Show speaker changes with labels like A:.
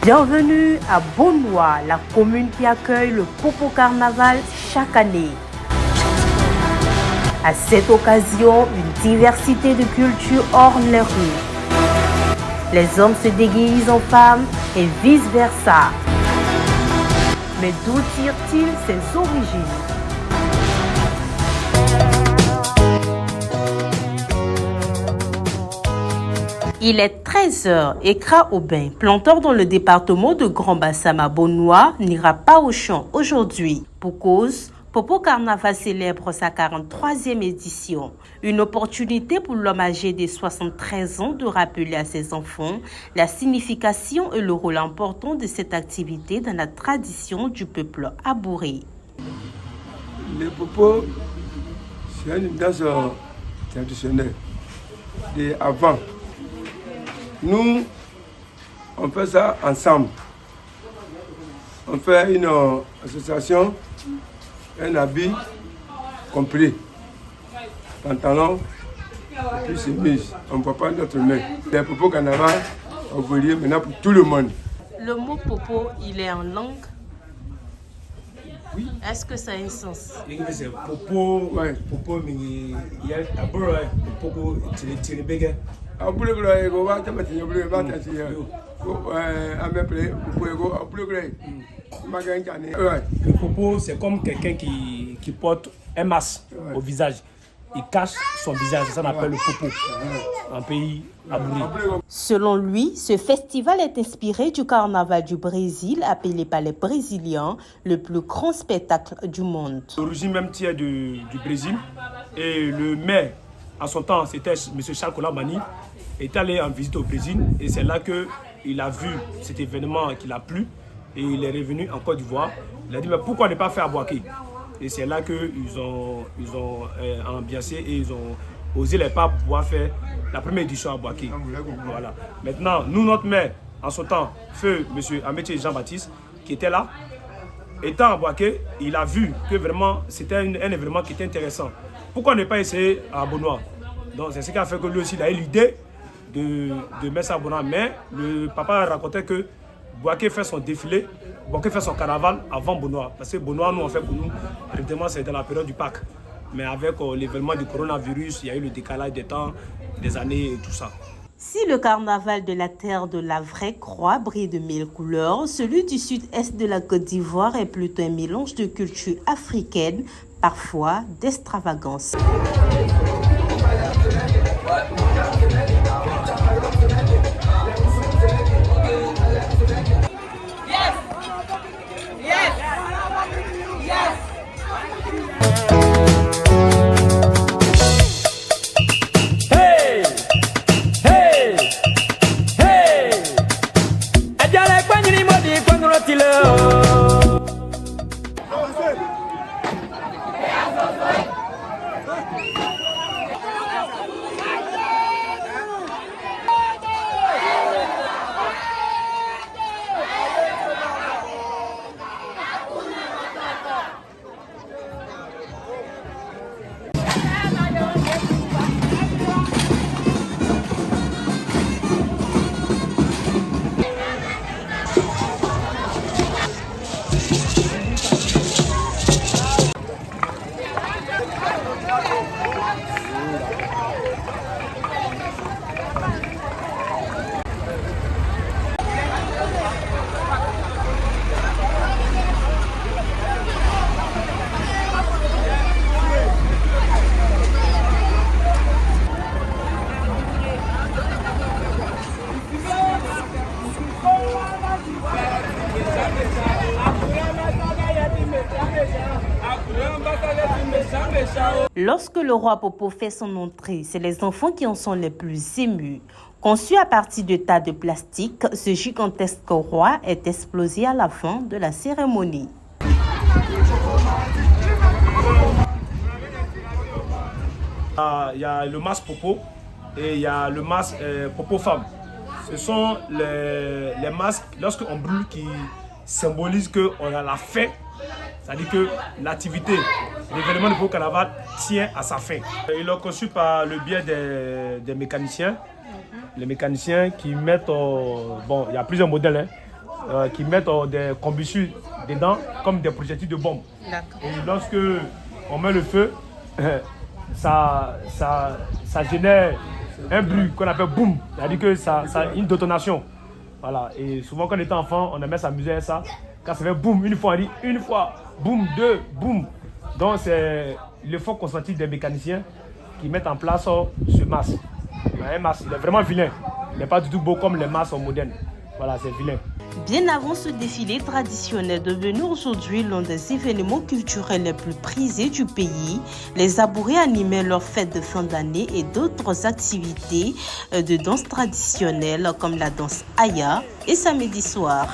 A: Bienvenue à Beaunois, la commune qui accueille le Popo Carnaval chaque année. À cette occasion, une diversité de cultures orne les rues. Les hommes se déguisent en femmes et vice-versa. Mais d'où tirent-ils ses origines? Il est 13h et Kra Aubin, planteur dans le département de Grand Bassam à Beaunois, n'ira pas au champ aujourd'hui. Pour cause, Popo Carnaval célèbre sa 43e édition. Une opportunité pour l'homme âgé de 73 ans de rappeler à ses enfants la signification et le rôle important de cette activité dans la tradition du peuple abouré.
B: Le Popo, c'est une danse traditionnelle d'avant. Nous, on fait ça ensemble. On fait une association, un habit complet. Pantalon, et puis chemise. On ne voit pas notre main. Les Popo Carnaval, on veut dire maintenant pour tout le monde.
A: Le mot Popo, il est en langue.
C: Oui.
A: Est-ce que ça a un sens?
C: C'est Popo,
B: Ouais.
C: Popo, mais il y a un peu Popo, c'est bégué.
B: En plus, il y a
C: Le Popo, c'est comme quelqu'un qui porte un masque au visage. Il cache son visage, c'est ça qu'on appelle le Popo, en pays abouré.
A: Selon lui, ce festival est inspiré du carnaval du Brésil, appelé par les Brésiliens le plus grand spectacle du monde.
C: L'origine même tient du Brésil. Et le maire, en son temps, c'était M. Charles Colambani, est allé en visite au Brésil. Et c'est là qu'il a vu cet événement qu'il a plu. Et il est revenu en Côte d'Ivoire. Il a dit, mais pourquoi ne pas faire à Boaké? Et c'est là qu'ils ont ambiancé et ils ont osé les pas pouvoir faire la première édition à Boaké. Voilà. Maintenant, nous, notre maire, en son temps, feu M. Amétier Jean-Baptiste, qui était là, étant à Boaké, il a vu que vraiment c'était un événement qui était intéressant. Pourquoi ne pas essayer à Beaunois? Donc c'est ce qui a fait que lui aussi il a eu l'idée de mettre ça à Beaunois. Mais le papa racontait que Boaké fait son défilé, Boaké fait son carnaval avant Beaunois. Parce que Beaunois, nous, en fait, pour nous, évidemment, c'est dans la période du Pâques. Mais avec l'événement du coronavirus, il y a eu le décalage des temps, des années et tout ça.
A: Si le carnaval de la terre de la vraie croix brille de mille couleurs, celui du sud-est de la Côte d'Ivoire est plutôt un mélange de culture africaine, parfois d'extravagance. Lorsque le roi Popo fait son entrée, c'est les enfants qui en sont les plus émus. Conçu à partir de tas de plastique, ce gigantesque roi est explosé à la fin de la cérémonie.
C: Il y a le masque Popo et il y a le masque Popo femme. Ce sont les masques, lorsqu'on brûle, qui symbolisent qu'on a la fin. C'est-à-dire que l'activité, l'événement du Popo Carnaval tient à sa fin. Ils l'ont conçu par le biais des mécaniciens. Les mécaniciens qui mettent, bon, il y a plusieurs modèles, hein. qui mettent des combustibles dedans comme des projectiles de bombe. Et lorsque on met le feu, ça génère un bruit qu'on appelle boum, c'est-à-dire que ça a une détonation. Voilà. Et souvent quand on était enfant, on aimait s'amuser à ça. Quand ça fait boum, une fois, on dit une fois, boum, deux, boum. Donc c'est l'effort consenti des mécaniciens qui mettent en place ce masque. Un masque, il est vraiment vilain. Il n'est pas du tout beau comme les masques modernes. Voilà, c'est vilain.
A: Bien avant ce défilé traditionnel devenu aujourd'hui l'un des événements culturels les plus prisés du pays, les Abourés animaient leurs fêtes de fin d'année et d'autres activités de danse traditionnelle comme la danse Aya et samedi soir.